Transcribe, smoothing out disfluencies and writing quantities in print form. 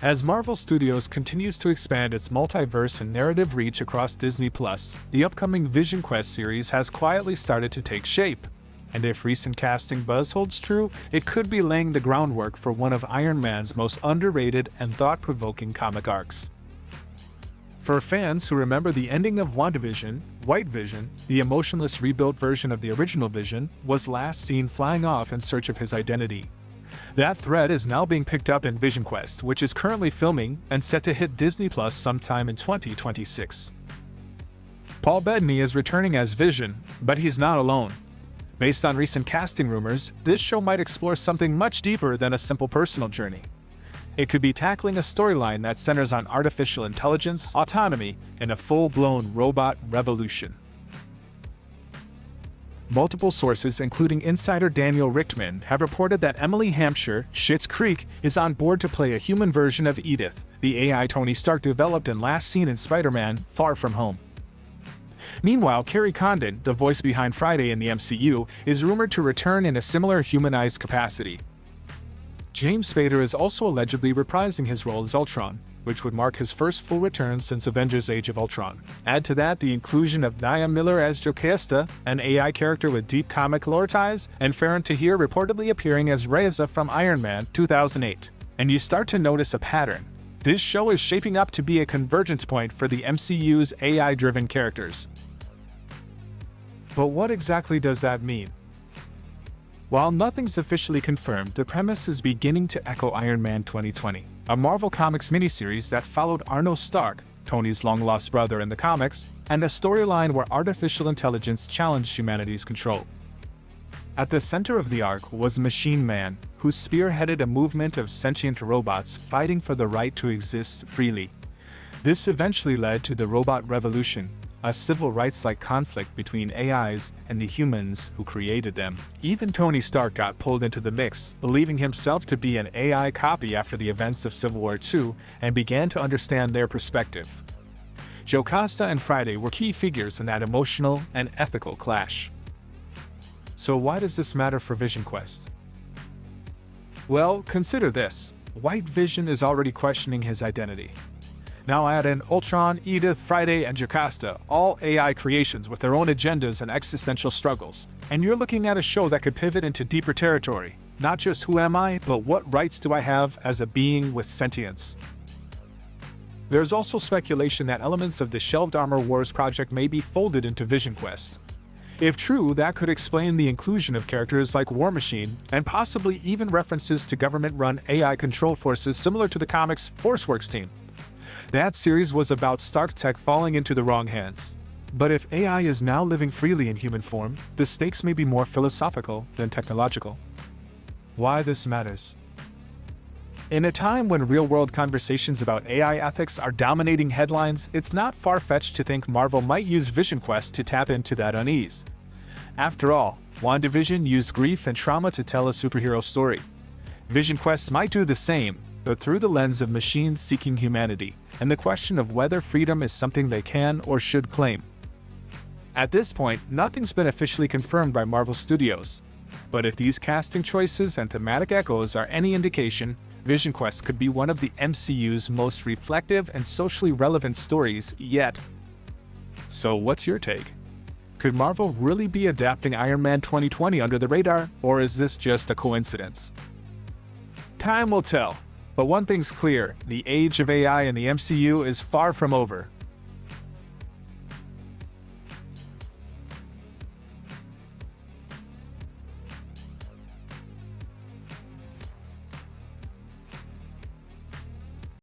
As Marvel Studios continues to expand its multiverse and narrative reach across Disney+, the upcoming Vision Quest series has quietly started to take shape. And if recent casting buzz holds true, it could be laying the groundwork for one of Iron Man's most underrated and thought-provoking comic arcs. For fans who remember the ending of WandaVision, White Vision, the emotionless rebuilt version of the original Vision, was last seen flying off in search of his identity. That thread is now being picked up in Vision Quest, which is currently filming and set to hit Disney Plus sometime in 2026. Paul Bettany is returning as Vision, but he's not alone. Based on recent casting rumors, this show might explore something much deeper than a simple personal journey. It could be tackling a storyline that centers on artificial intelligence, autonomy, and a full-blown robot revolution. Multiple sources, including insider Daniel Richtman, have reported that Emily Hampshire, Schitt's Creek, is on board to play a human version of EDITH, the AI Tony Stark developed and last seen in Spider-Man: Far From Home. Meanwhile, Kerry Condon, the voice behind Friday in the MCU, is rumored to return in a similar humanized capacity. James Spader is also allegedly reprising his role as Ultron, which would mark his first full return since Avengers: Age of Ultron. Add to that the inclusion of Nia Miller as Jocasta, an AI character with deep comic lore ties, and Farron Tahir reportedly appearing as Reza from Iron Man 2008. And you start to notice a pattern. This show is shaping up to be a convergence point for the MCU's AI-driven characters. But what exactly does that mean? While nothing's officially confirmed, the premise is beginning to echo Iron Man 2020, a Marvel Comics miniseries that followed Arno Stark, Tony's long-lost brother in the comics, and a storyline where artificial intelligence challenged humanity's control. At the center of the arc was Machine Man, who spearheaded a movement of sentient robots fighting for the right to exist freely. This eventually led to the Robot Revolution, a civil rights-like conflict between AIs and the humans who created them. Even Tony Stark got pulled into the mix, believing himself to be an AI copy after the events of Civil War II, and began to understand their perspective. Jocasta and Friday were key figures in that emotional and ethical clash. So why does this matter for Vision Quest? Well, consider this. White Vision is already questioning his identity. Now add in Ultron, EDITH, Friday, and Jocasta, all AI creations with their own agendas and existential struggles, and you're looking at a show that could pivot into deeper territory. Not just who am I, but what rights do I have as a being with sentience? There's also speculation that elements of the shelved Armor Wars project may be folded into Vision Quest. If true, that could explain the inclusion of characters like War Machine, and possibly even references to government-run AI control forces similar to the comics' ForceWorks team. That series was about Stark Tech falling into the wrong hands. But if AI is now living freely in human form, the stakes may be more philosophical than technological. Why this matters? In a time when real-world conversations about AI ethics are dominating headlines, it's not far-fetched to think Marvel might use Vision Quest to tap into that unease. After all, WandaVision used grief and trauma to tell a superhero story. Vision Quest might do the same, but through the lens of machines seeking humanity, and the question of whether freedom is something they can or should claim. At this point, nothing's been officially confirmed by Marvel Studios. But if these casting choices and thematic echoes are any indication, Vision Quest could be one of the MCU's most reflective and socially relevant stories yet. So what's your take? Could Marvel really be adapting Iron Man 2020 under the radar, or is this just a coincidence? Time will tell. But one thing's clear, the age of AI in the MCU is far from over.